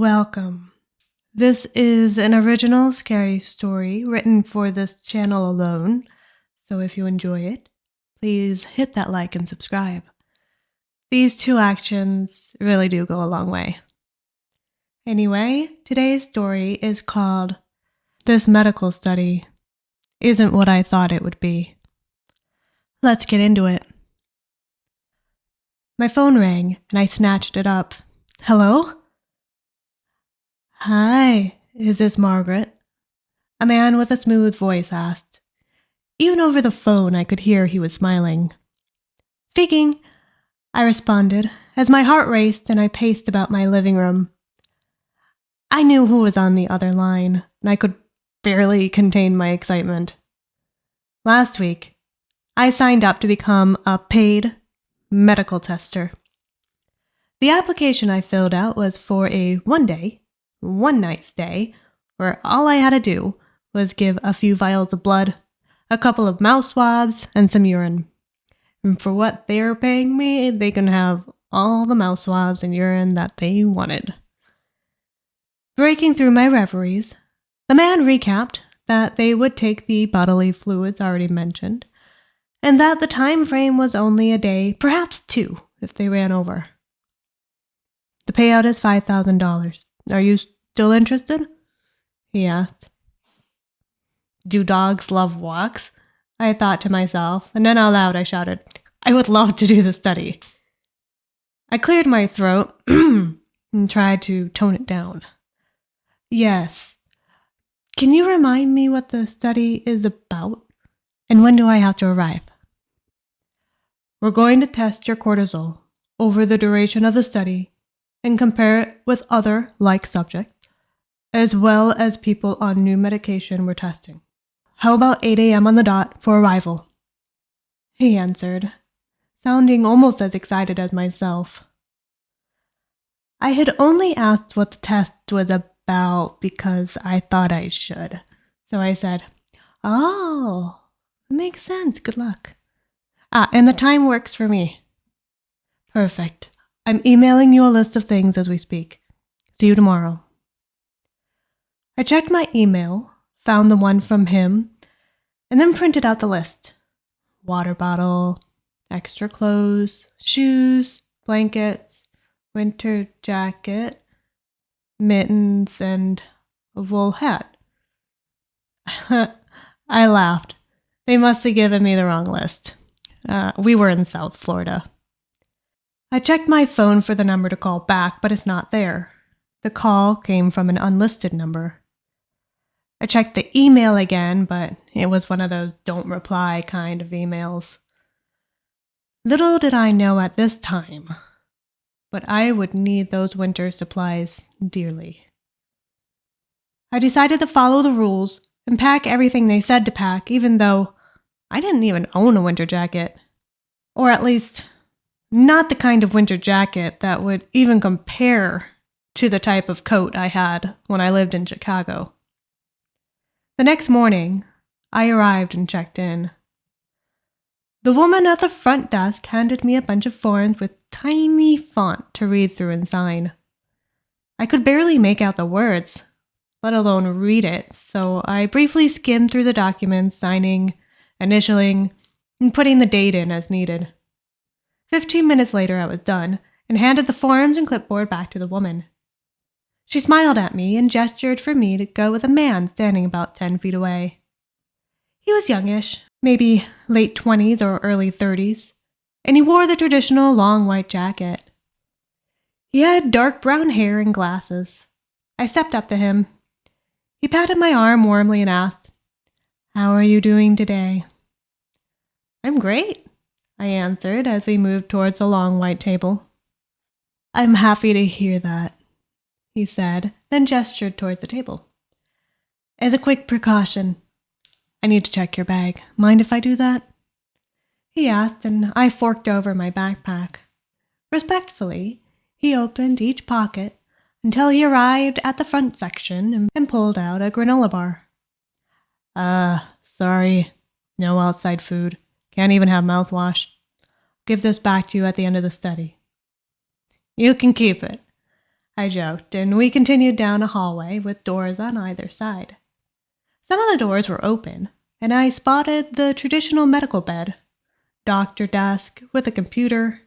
Welcome. This is an original scary story written for this channel alone, so if you enjoy it, please hit that like and subscribe. These two actions really do go a long way. Anyway, today's story is called This Medical Study Isn't What I Thought It Would Be. Let's get into it. My phone rang and I snatched it up. Hello? Hi, is this Margaret? A man with a smooth voice asked. Even over the phone, I could hear he was smiling. Speaking, I responded, as my heart raced and I paced about my living room. I knew who was on the other line, and I could barely contain my excitement. Last week, I signed up to become a paid medical tester. The application I filled out was for a one-night stay, where all I had to do was give a few vials of blood, a couple of mouth swabs, and some urine. And for what they're paying me, they can have all the mouth swabs and urine that they wanted. Breaking through my reveries, the man recapped that they would take the bodily fluids already mentioned, and that the time frame was only a day, perhaps two, if they ran over. The payout is $5,000. Are you still interested? He asked. Do dogs love walks? I thought to myself, and then out loud I shouted, I would love to do the study. I cleared my throat and tried to tone it down. Yes. Can you remind me what the study is about? And when do I have to arrive? We're going to test your cortisol over the duration of the study and compare it with other like subjects, as well as people on new medication we're testing. How about 8 a.m. on the dot for arrival? He answered, sounding almost as excited as myself. I had only asked what the test was about because I thought I should. So I said, Oh, makes sense. Good luck. And the time works for me. Perfect. I'm emailing you a list of things as we speak. See you tomorrow. I checked my email, found the one from him, and then printed out the list. Water bottle, extra clothes, shoes, blankets, winter jacket, mittens, and a wool hat. I laughed. They must have given me the wrong list. We were in South Florida. I checked my phone for the number to call back, but it's not there. The call came from an unlisted number. I checked the email again, but it was one of those don't reply kind of emails. Little did I know at this time, but I would need those winter supplies dearly. I decided to follow the rules and pack everything they said to pack, even though I didn't even own a winter jacket. Or at least, not the kind of winter jacket that would even compare to the type of coat I had when I lived in Chicago. The next morning, I arrived and checked in. The woman at the front desk handed me a bunch of forms with tiny font to read through and sign. I could barely make out the words, let alone read it, so I briefly skimmed through the documents, signing, initialing, and putting the date in as needed. 15 minutes later, I was done and handed the forms and clipboard back to the woman. She smiled at me and gestured for me to go with a man standing about 10 feet away. He was youngish, maybe late 20s or early 30s, and he wore the traditional long white jacket. He had dark brown hair and glasses. I stepped up to him. He patted my arm warmly and asked, How are you doing today? I'm great, I answered as we moved towards the long white table. I'm happy to hear that, he said, then gestured toward the table. As a quick precaution, I need to check your bag. Mind if I do that? He asked, and I forked over my backpack. Respectfully, he opened each pocket until he arrived at the front section and pulled out a granola bar. Sorry, no outside food. Can't even have mouthwash. Give this back to you at the end of the study. You can keep it. I joked, and we continued down a hallway with doors on either side. Some of the doors were open, and I spotted the traditional medical bed, doctor desk with a computer,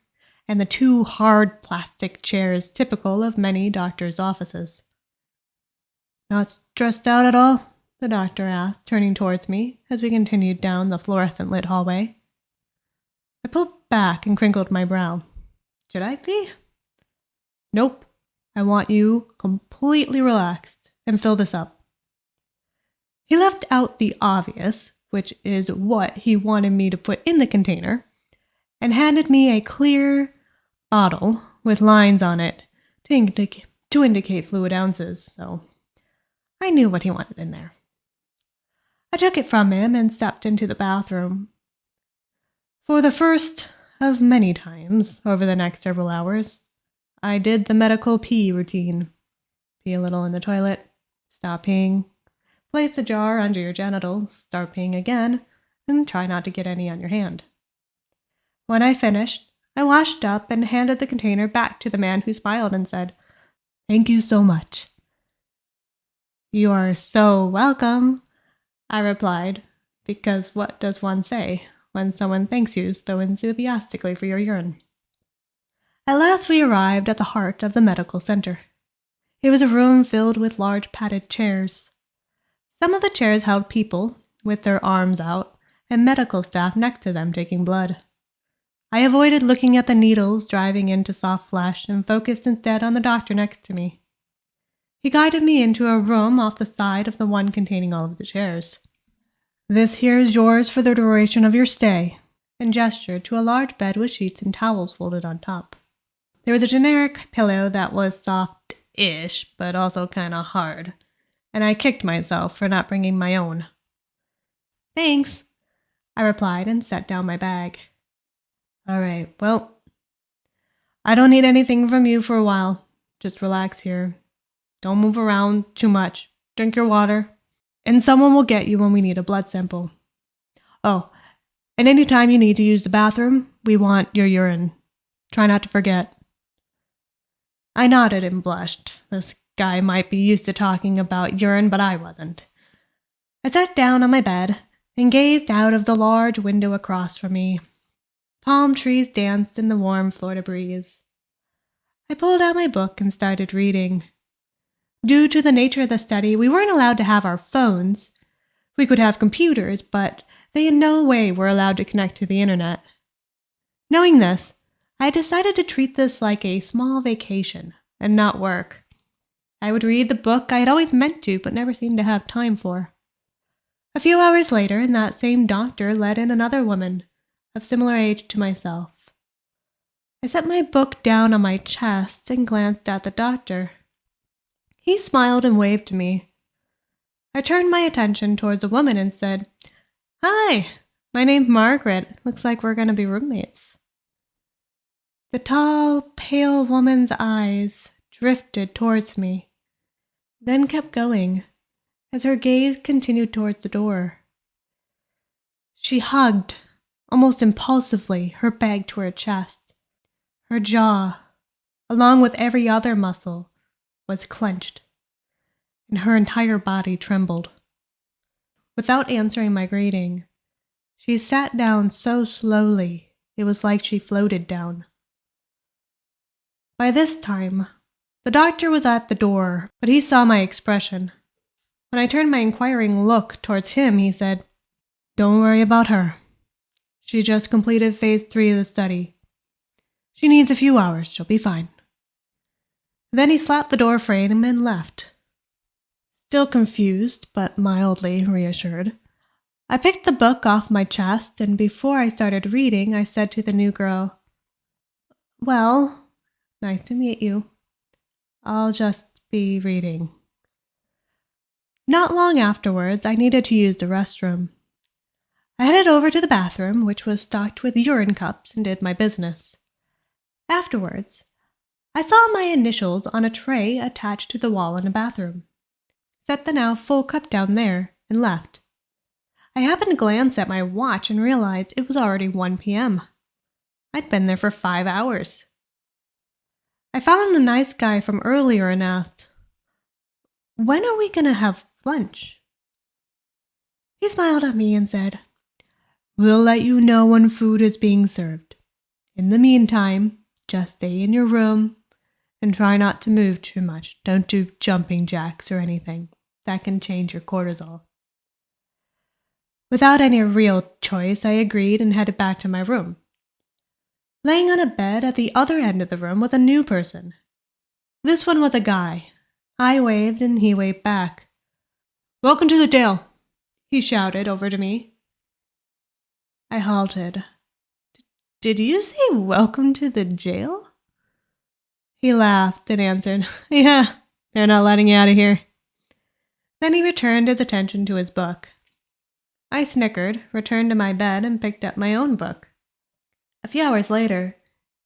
and the two hard plastic chairs typical of many doctors' offices. "Not stressed out at all?" the doctor asked, turning towards me as we continued down the fluorescent-lit hallway. I pulled back and crinkled my brow. Should I be? Nope. I want you completely relaxed and fill this up. He left out the obvious, which is what he wanted me to put in the container, and handed me a clear bottle with lines on it to indicate fluid ounces, so I knew what he wanted in there. I took it from him and stepped into the bathroom. For the first of many times over the next several hours, I did the medical pee routine. Pee a little in the toilet, stop peeing, place the jar under your genitals, start peeing again, and try not to get any on your hand. When I finished, I washed up and handed the container back to the man who smiled and said, "Thank you so much." "You are so welcome," I replied, because what does one say when someone thanks you so enthusiastically for your urine? At last we arrived at the heart of the medical center. It was a room filled with large padded chairs. Some of the chairs held people, with their arms out, and medical staff next to them taking blood. I avoided looking at the needles driving into soft flesh and focused instead on the doctor next to me. He guided me into a room off the side of the one containing all of the chairs. "This here is yours for the duration of your stay," and gestured to a large bed with sheets and towels folded on top. There was a generic pillow that was soft-ish, but also kind of hard, and I kicked myself for not bringing my own. "Thanks," I replied and set down my bag. "All right, well, I don't need anything from you for a while. Just relax here. Don't move around too much. Drink your water, and someone will get you when we need a blood sample. Oh, and anytime you need to use the bathroom, we want your urine. Try not to forget." I nodded and blushed. This guy might be used to talking about urine, but I wasn't. I sat down on my bed and gazed out of the large window across from me. Palm trees danced in the warm Florida breeze. I pulled out my book and started reading. Due to the nature of the study, we weren't allowed to have our phones. We could have computers, but they in no way were allowed to connect to the internet. Knowing this, I decided to treat this like a small vacation and not work. I would read the book I had always meant to but never seemed to have time for. A few hours later, that same doctor led in another woman of similar age to myself. I set my book down on my chest and glanced at the doctor. He smiled and waved to me. I turned my attention towards the woman and said, "Hi, my name's Margaret. Looks like we're going to be roommates." The tall, pale woman's eyes drifted towards me, then kept going as her gaze continued towards the door. She hugged, almost impulsively, her bag to her chest. Her jaw, along with every other muscle, was clenched, and her entire body trembled. Without answering my greeting, she sat down so slowly it was like she floated down. By this time, the doctor was at the door, but he saw my expression. When I turned my inquiring look towards him, he said, "Don't worry about her. She just completed phase 3 of the study. She needs a few hours. She'll be fine." Then he slapped the door frame and left. Still confused, but mildly reassured, I picked the book off my chest, and before I started reading, I said to the new girl, "Well, nice to meet you. I'll just be reading." Not long afterwards, I needed to use the restroom. I headed over to the bathroom, which was stocked with urine cups, and did my business. Afterwards, I saw my initials on a tray attached to the wall in the bathroom. Set the now full cup down there, and left. I happened to glance at my watch and realized it was already 1 p.m. I'd been there for 5 hours. I found the nice guy from earlier and asked, "When are we gonna have lunch?" He smiled at me and said, "We'll let you know when food is being served. In the meantime, just stay in your room and try not to move too much. Don't do jumping jacks or anything. That can change your cortisol." Without any real choice, I agreed and headed back to my room. Laying on a bed at the other end of the room was a new person. This one was a guy. I waved and he waved back. "Welcome to the jail," he shouted over to me. I halted. "Did you say welcome to the jail?" He laughed and answered, "Yeah, they're not letting you out of here." Then he returned his attention to his book. I snickered, returned to my bed, and picked up my own book. A few hours later,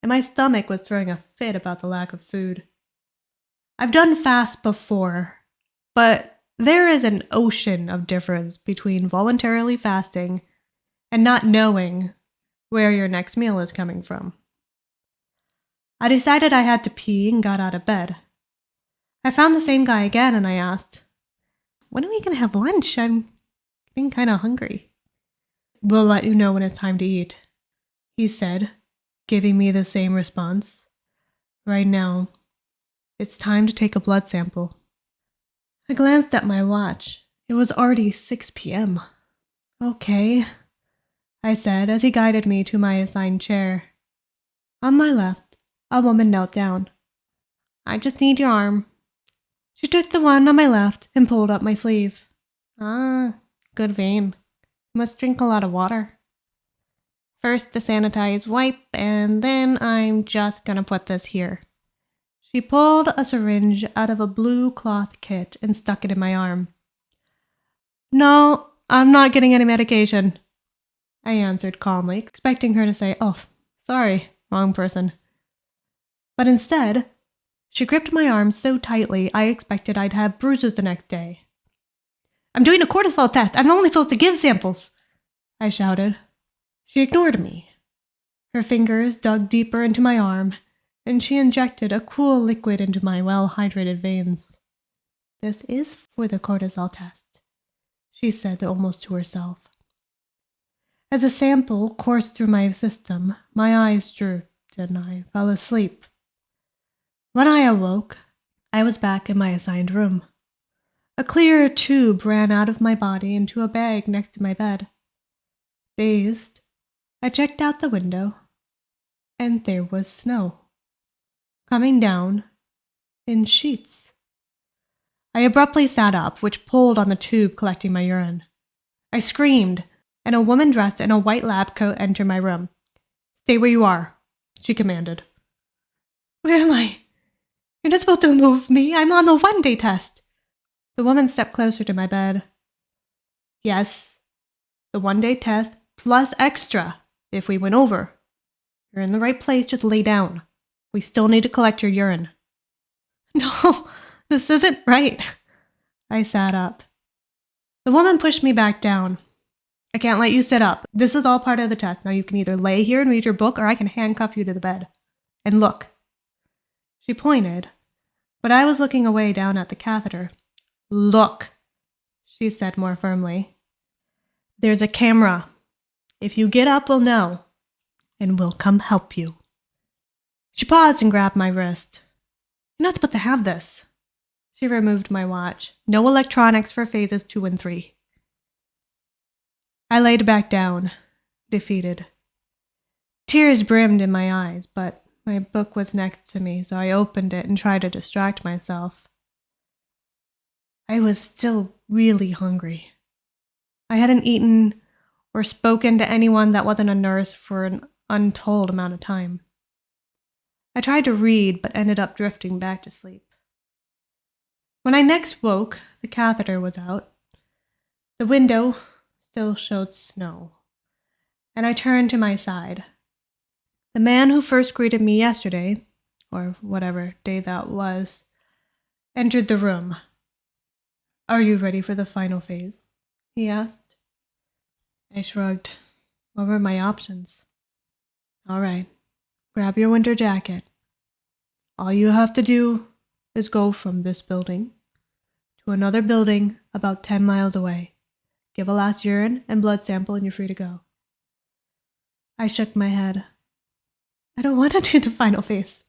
and my stomach was throwing a fit about the lack of food. I've done fast before, but there is an ocean of difference between voluntarily fasting and not knowing where your next meal is coming from. I decided I had to pee and got out of bed. I found the same guy again and I asked, "When are we going to have lunch? I'm getting kind of hungry." "We'll let you know when it's time to eat," he said, giving me the same response. "Right now, it's time to take a blood sample." I glanced at my watch. It was already 6 p.m. "Okay," I said as he guided me to my assigned chair. On my left, a woman knelt down. "I just need your arm." She took the one on my left and pulled up my sleeve. "Ah, good vein. Must drink a lot of water. First the sanitized wipe, and then I'm just gonna put this here." She pulled a syringe out of a blue cloth kit and stuck it in my arm. "No, I'm not getting any medication," I answered calmly, expecting her to say, "Oh, sorry, wrong person." But instead, she gripped my arm so tightly I expected I'd have bruises the next day. "I'm doing a cortisol test. I'm only supposed to give samples," I shouted. She ignored me. Her fingers dug deeper into my arm, and she injected a cool liquid into my well-hydrated veins. "This is for the cortisol test," she said almost to herself. As the sample coursed through my system, my eyes drooped and I fell asleep. When I awoke, I was back in my assigned room. A clear tube ran out of my body into a bag next to my bed. Dazed, I checked out the window, and there was snow, coming down in sheets. I abruptly sat up, which pulled on the tube collecting my urine. I screamed, and a woman dressed in a white lab coat entered my room. "Stay where you are," she commanded. "Where am I? You're not supposed to move me. I'm on the one-day test." The woman stepped closer to my bed. "Yes, the one-day test plus extra if we went over. You're in the right place, just lay down. We still need to collect your urine." "No, this isn't right." I sat up. The woman pushed me back down. "I can't let you sit up. This is all part of the test. Now you can either lay here and read your book or I can handcuff you to the bed. And look." She pointed, but I was looking away down at the catheter. "Look," she said more firmly. "There's a camera. If you get up, we'll know, and we'll come help you." She paused and grabbed my wrist. "You're not supposed to have this." She removed my watch. "No electronics for phases 2 and 3. I laid back down, defeated. Tears brimmed in my eyes, but my book was next to me, so I opened it and tried to distract myself. I was still really hungry. I hadn't eaten or spoken to anyone that wasn't a nurse for an untold amount of time. I tried to read, but ended up drifting back to sleep. When I next woke, the catheter was out. The window still showed snow, and I turned to my side. The man who first greeted me yesterday, or whatever day that was, entered the room. "Are you ready for the final phase?" he asked. I shrugged. What were my options? "All right, grab your winter jacket." All you have to do is go from this building to another building about 10 miles away. Give a last urine and blood sample and you're free to go. I shook my head. I don't want to do the final phase.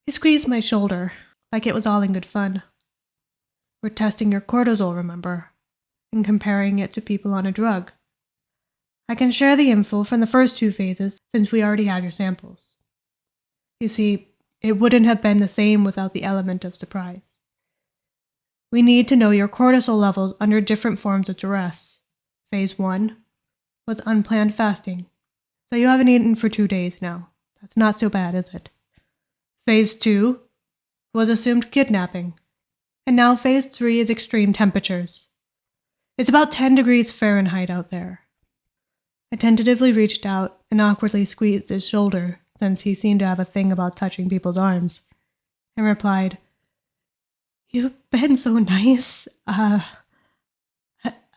He squeezed my shoulder, like it was all in good fun. We're testing your cortisol, remember, and comparing it to people on a drug. I can share the info from the first 2 phases since we already have your samples. You see, it wouldn't have been the same without the element of surprise. We need to know your cortisol levels under different forms of duress. Phase 1 was unplanned fasting, so you haven't eaten for 2 days now. That's not so bad, is it? Phase 2 was assumed kidnapping, and now Phase 3 is extreme temperatures. It's about 10 degrees Fahrenheit out there. I tentatively reached out and awkwardly squeezed his shoulder, since he seemed to have a thing about touching people's arms, and replied, "You've been so nice. I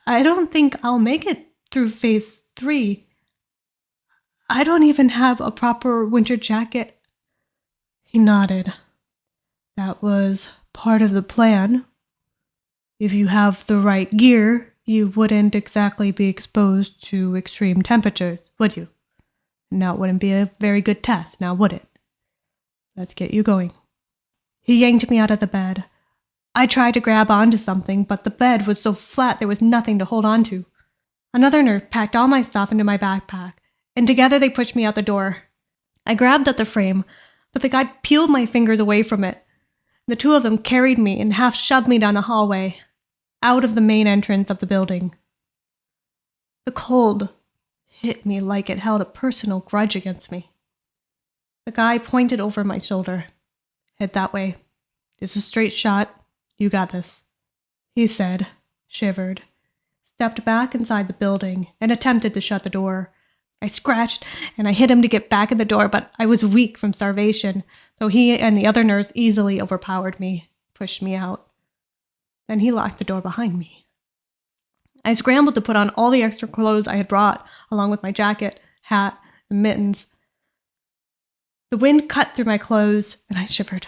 don't think I'll make it through Phase 3. I don't even have a proper winter jacket." He nodded. "That was part of the plan. If you have the right gear, you wouldn't exactly be exposed to extreme temperatures, would you? And that wouldn't be a very good test, now would it? Let's get you going." He yanked me out of the bed. I tried to grab onto something, but the bed was so flat there was nothing to hold on to. Another nurse packed all my stuff into my backpack, and together they pushed me out the door. I grabbed at the frame, but the guy peeled my fingers away from it. The 2 of them carried me and half shoved me down the hallway, out of the main entrance of the building. The cold hit me like it held a personal grudge against me. The guy pointed over my shoulder. "Head that way. It's a straight shot. You got this," he said, shivered, stepped back inside the building, and attempted to shut the door. I scratched, and I hit him to get back in the door, but I was weak from starvation, so he and the other nurse easily overpowered me, pushed me out. Then he locked the door behind me. I scrambled to put on all the extra clothes I had brought, along with my jacket, hat, and mittens. The wind cut through my clothes, and I shivered.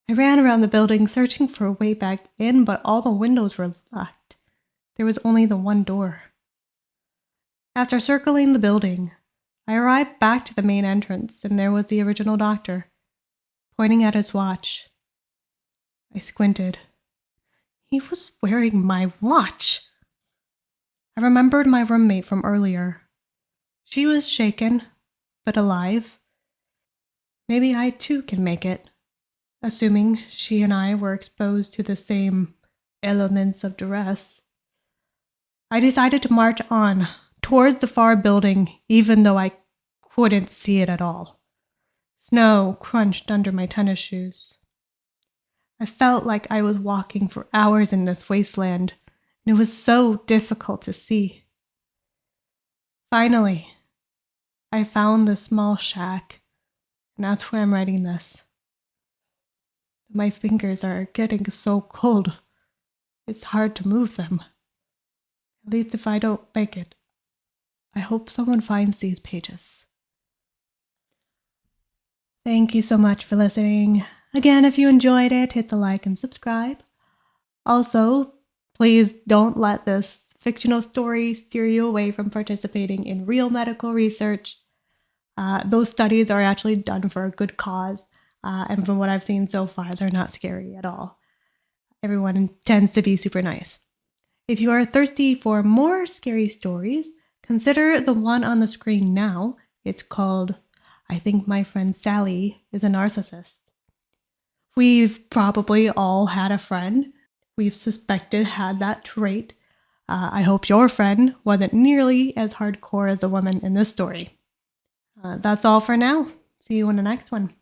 I ran around the building, searching for a way back in, but all the windows were locked. There was only the one door. After circling the building, I arrived back to the main entrance, and there was the original doctor, pointing at his watch. I squinted. He was wearing my watch! I remembered my roommate from earlier. She was shaken, but alive. Maybe I too can make it, assuming she and I were exposed to the same elements of duress. I decided to march on, towards the far building, even though I couldn't see it at all. Snow crunched under my tennis shoes. I felt like I was walking for hours in this wasteland, and it was so difficult to see. Finally, I found the small shack, and that's where I'm writing this. My fingers are getting so cold, it's hard to move them. At least if I don't make it, I hope someone finds these pages. Thank you so much for listening. Again, if you enjoyed it, hit the like and subscribe. Also, please don't let this fictional story steer you away from participating in real medical research. Those studies are actually done for a good cause, and from what I've seen so far, they're not scary at all. Everyone tends to be super nice. If you are thirsty for more scary stories, consider the one on the screen now. It's called "I Think My Friend Sally is a Narcissist." We've probably all had a friend we've suspected had that trait. I hope your friend wasn't nearly as hardcore as the woman in this story. That's all for now. See you in the next one.